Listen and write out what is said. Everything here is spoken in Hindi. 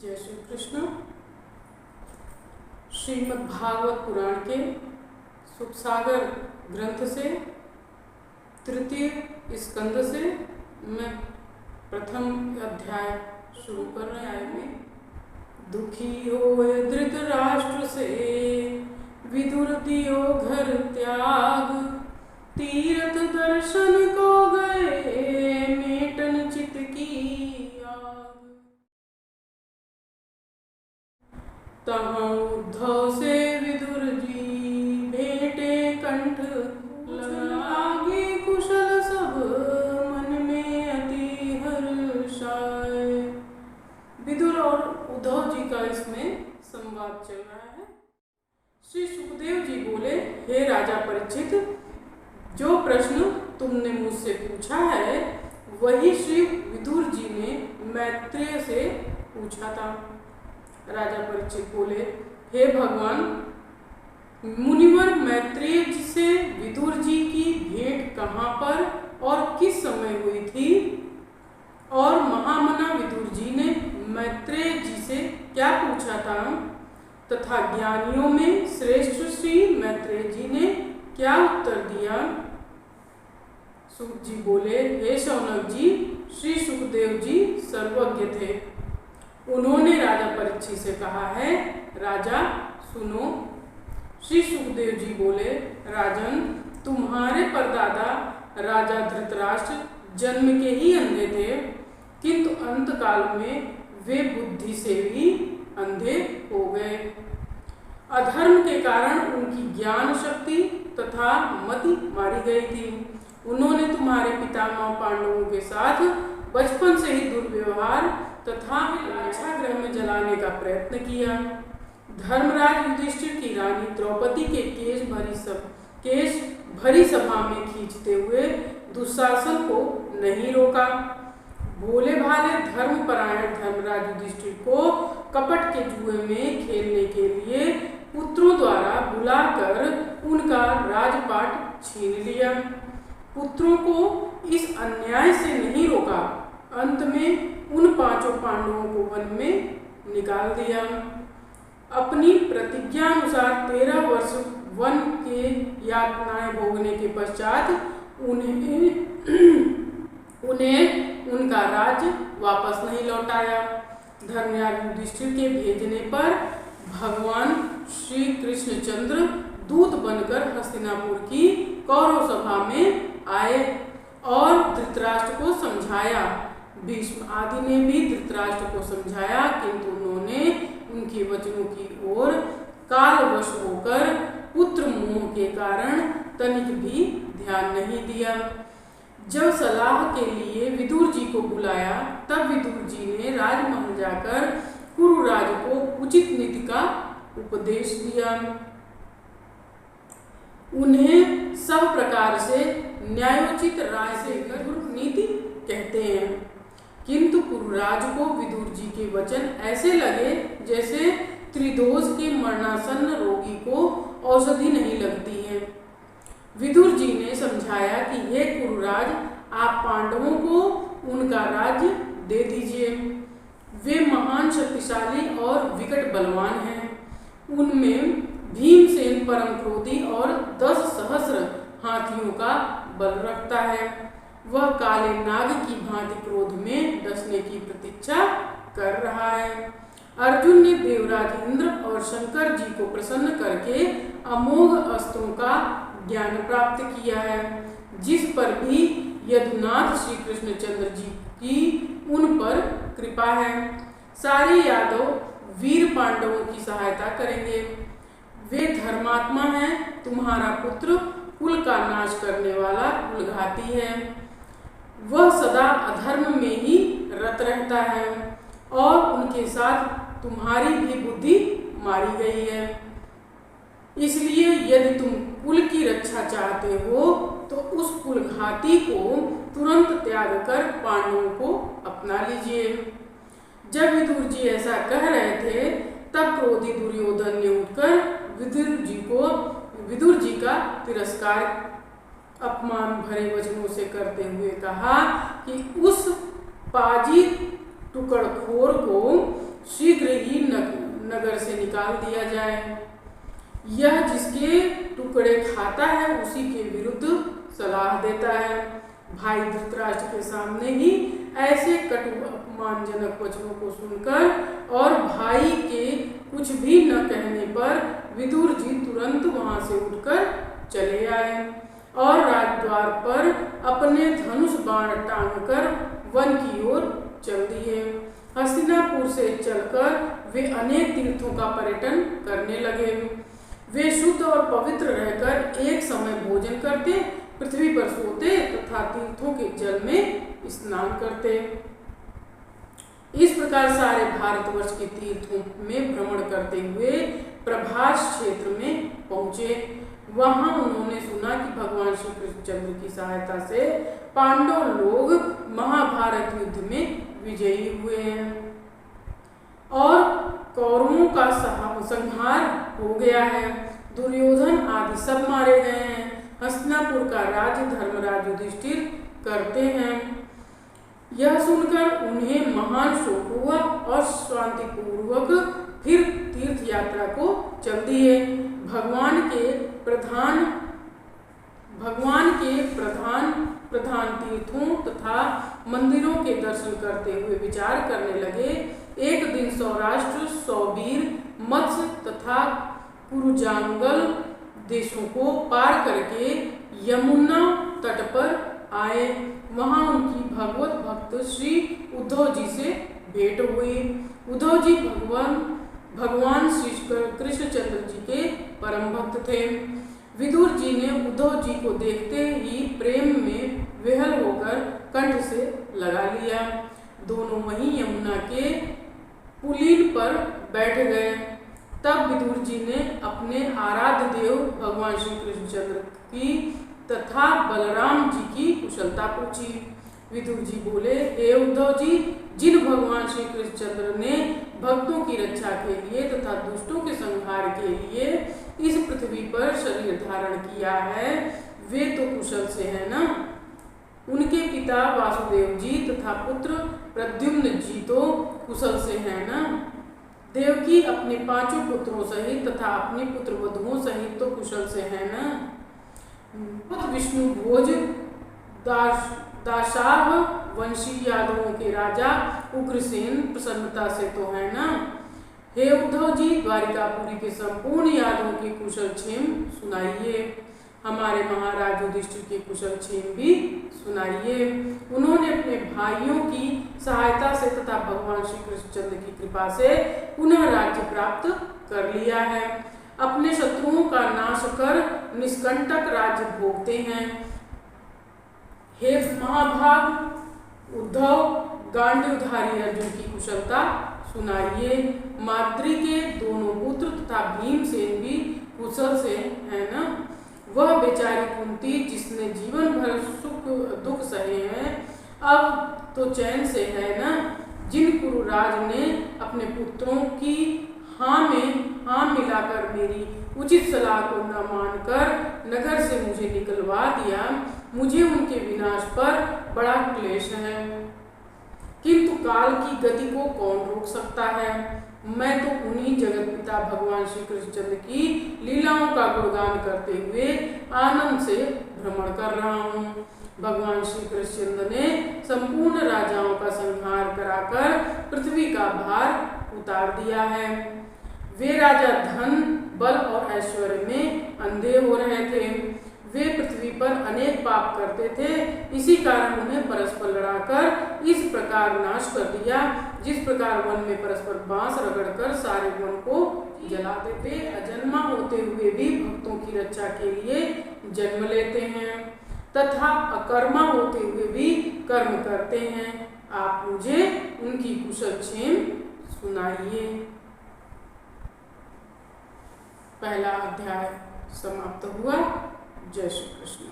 जय श्री कृष्ण। श्रीमद् भागवत पुराण के सुखसागर ग्रंथ से तृतीय स्कंद से मैं प्रथम अध्याय शुरू कर रहे हैं। दुखी होए धृतराष्ट्र से विदुर दियो घर त्याग, तीर्थ दर्शन को गए मेटन चित की आग। तहाँ उद्धव से विदुर जी भेटे कंठ, लागे कुशल सब मन में अति हर्षाय। विदुर और उद्धव जी का इसमें संवाद चल रहा है। श्री सुखदेव जी बोले, हे राजा परीक्षित, जो प्रश्न तुमने मुझसे पूछा है वही श्री विदुर जी ने मैत्रेय से पूछा था। राजा परीक्षित बोले, हे भगवान, मुनिवर मैत्रेय जी से विदुर जी की भेंट कहाँ पर और किस समय हुई थी, और महामना विदुर जी ने मैत्रेय जी से क्या पूछा था, तथा ज्ञानियों में श्रेष्ठ श्री मैत्रेय जी ने क्या उत्तर दिया। सुख जी बोले, हे शौनक जी, श्री सुखदेव जी सर्वज्ञ थे। उन्होंने राजा परीक्षित से कहा है, राजा सुनो। श्री सुखदेव जी बोले, राजन, तुम्हारे परदादा राजा धृतराष्ट्र जन्म के ही अंधे थे, किंतु अंतकाल में वे बुद्धि से भी अंधे हो गए। अधर्म के कारण उनकी ज्ञान शक्ति तथा मति मारी गई थी। उन्होंने तुम्हारे पितामह पांडवों के साथ बचपन से ही दुर्व्यवहार तथा लाक्षागृह में जलाने का प्रयत्न किया। धर्मराज युधिष्ठिर की रानी द्रौपदी के केश भरी सभा में खींचते हुए दुशासन को नहीं रोका। भोले भाले धर्मपरायण धर्मराज युधिष्ठिर को कपट के जुए में खेलने के लिए पुत्रों द्वारा बुलाकर उनका राजपाट छीन लिया। पुत्रों को इस अन्याय से नहीं रोका। अंत में उन पांचों पांडवों को वन में निकाल दिया। अपनी प्रतिज्ञा अनुसार 13 वर्ष वन के यातनाएं भोगने के पश्चात उन्हें उनका राज्य वापस नहीं लौटाया। धर्मराज युधिष्ठिर के भेजने पर भगवान श्री कृष्णचंद्र दूत बनकर हस्तिनापुर की कौरव सभा में आए और धृतराष्ट्र को समझाया। भीष्म आदि ने भी धृतराष्ट्र को समझाया, किंतु उन्होंने उनके वचनों की ओर कालवश होकर पुत्र मोह के कारण तनिक भी ध्यान नहीं दिया। जब सलाह के लिए विदुर जी को बुलाया, तब विदुर जी ने राजमहल जाकर कुरुराज को उचित नीति का उपदेश दिया। उन्हें सब प्रकार से न्यायोचित राय से नीति कहते हैं, किंतु कुरुराज को विदुर जी के वचन ऐसे लगे जैसे त्रिदोष के मरणासन्न रोगी को औषधि नहीं लगती है। विदुर जी ने समझाया कि हे कुरुराज, आप पांडवों को उनका राज्य दे दीजिए। वे महान शक्तिशाली और विकट बलवान हैं। उनमें भीमसेन परम क्रोधी और 10 सहस्र हाथियों का बल रखता है। वह काले नाग की भांति क्रोध में डसने की प्रतीक्षा कर रहा है। अर्जुन ने देवराज इंद्र और शंकर जी को प्रसन्न करके अमोघ अस्त्रों का ज्ञान प्राप्त किया है, जिस पर भी यदुनाथ श्री कृष्णचंद्र जी की उन पर कृपा है। सारे यादव वीर पांडवों की सहायता करेंगे। वे धर्मात्मा हैं। तुम्हारा पुत्र कुल का नाश करने वाला कुलघाती है। वह सदा अधर्म में ही रत रहता है और उनके साथ तुम्हारी भी बुद्धि मारी गई है। इसलिए यदि तुम कुल की रक्षा चाहते हो तो उस कुलघाती को तुरंत त्याग कर पांडवों को अपना लीजिए। जब विदुर जी ऐसा कह रहे थे, तब क्रोधी दुर्योधन ने उठकर विदुर जी का तिरस्कार अपमान भरे वचनों से करते हुए कहा कि उस पाजी टुकड़खोर को शीघ्र ही नगर से निकाल दिया जाए। यह जिसके टुकड़े खाता है उसी के विरुद्ध सलाह देता है। भाई धृतराष्ट्र के सामने ही ऐसे कटु अपमानजनक वचनों को सुनकर और भाई के कुछ भी न कहने पर विदुर जी तुरंत वहां से उठकर चले आए और राजद्वार पर अपने धनुष बाण टांगकर वन की ओर चल दिए। हस्तिनापुर से चलकर वे अनेक तीर्थों का पर्यटन करने लगे। वे शुद्ध और पवित्र रहकर एक समय भोजन करते, पृथ्वी पर सोते तथा तीर्थों के जल में स्नान करते। इस प्रकार सारे भारतवर्ष के तीर्थों में भ्रमण करते हुए प्रभास क्षेत्र में पहुंचे। वहां उन्होंने सुना कि भगवान श्री कृष्णचंद्र की सहायता से पांडव लोग महाभारत युद्ध में विजयी हुए हैं और कौरवों का संहार हो गया है। दुर्योधन आदि सब मारे गए हैं। हस्तिनापुर का राज्य धर्मराज युधिष्ठिर करते हैं। यह सुनकर उन्हें महान शोक हुआ और शांतिपूर्वक फिर तीर्थ यात्रा को चल दिए। भगवान के प्रधान तीर्थों तथा मंदिरों के दर्शन करते हुए विचार करने लगे। एक दिन सौराष्ट्र, सौबीर, मत्स्य तथा कुरुजांगल देशों को पार करके यमुना तट पर आए। वहां उनकी भगवत भक्त श्री उद्धव जी से भेंट हुई। उद्धव जी भगवान श्री कृष्णचंद्र जी के परम भक्त थे। विदुर जी ने उद्धव जी को देखते ही प्रेम में विह्वल होकर कंठ से लगा लिया। दोनों वहीं यमुना के पुलीन पर बैठ गए। तब विदुर जी ने अपने आराध्य देव भगवान श्री कृष्णचंद्र की तथा बलराम जी की कुशलता पूछी। विदुर जी बोले, हे उद्धव जी, जिन भगवान श्री कृष्णचंद्र ने भक्तों की रक्षा के लिए तथा दुष्टों के संहार के लिए इस पृथ्वी पर शरीर धारण किया है, वे तो कुशल से है ना। उनके पिता वासुदेव जी तथा पुत्र प्रद्युम्न जी तो कुशल से है ना। देवकी अपने 5 पुत्रों सहित तथा अपनी पुत्र वधुओं सहित तो कुशल से है ना। विष्णु भोज दाशाह वंशी यादवों के राजा उग्रसेन प्रसन्नता से तो है ना। हे उद्धव जी, द्वारिकापुरी के संपूर्ण यादवों की कुशल क्षेम सुनाइए। हमारे महाराज युधिष्ठिर के कुशल क्षेम भी सुनाइए। उन्होंने अपने भाइयों की सहायता से तथा भगवान श्री कृष्णचंद्र की कृपा से पुनः राज्य प्राप्त कर लिया है। अपने शत्रुओं का नाश कर निष्कंटक राज्य भोगते हैं। हे महाभाग उद्धव, गांडीवधारी अर्जुन की कुशलता सुनाइए। माद्री के दोनों पुत्र तथा भीमसेन भी कुशल से है ना। वह बेचारी कुंती जिसने जीवन भर सुख दुख सहे हैं, अब तो चैन से है ना। जिन कुरुराज ने अपने पुत्रों की हाँ मिलाकर मेरी उचित सलाह को न मानकर नगर से मुझे निकलवा दिया, मुझे उनके विनाश पर बड़ा क्लेश है। किंतु काल की गति को कौन रोक सकता है। मैं तो उन्हीं जगत पिता भगवान श्री कृष्णचंद्र की लीलाओं का गुणगान करते हुए आनंद से भ्रमण कर रहा हूँ। भगवान श्री कृष्णचंद्र ने संपूर्ण राजाओं का संहार कराकर पृथ्वी का भार उतार दिया है। वे राजा धन, बल और ऐश्वर्य में अंधे हो रहे थे। वे पृथ्वी पर अनेक पाप करते थे। इसी कारण उन्हें परस्पर लड़ाकर इस प्रकार नाश कर दिया, जिस प्रकार वन में परस्पर बांस रगड़कर सारे वन को जला देते। अजन्मा होते हुए भी भक्तों की रक्षा के लिए जन्म लेते हैं तथा अकर्मा होते हुए भी कर्म करते हैं। आप मुझे उनकी कुशल क्षेम सुनाइए। पहला अध्याय समाप्त हुआ। जय श्री कृष्ण।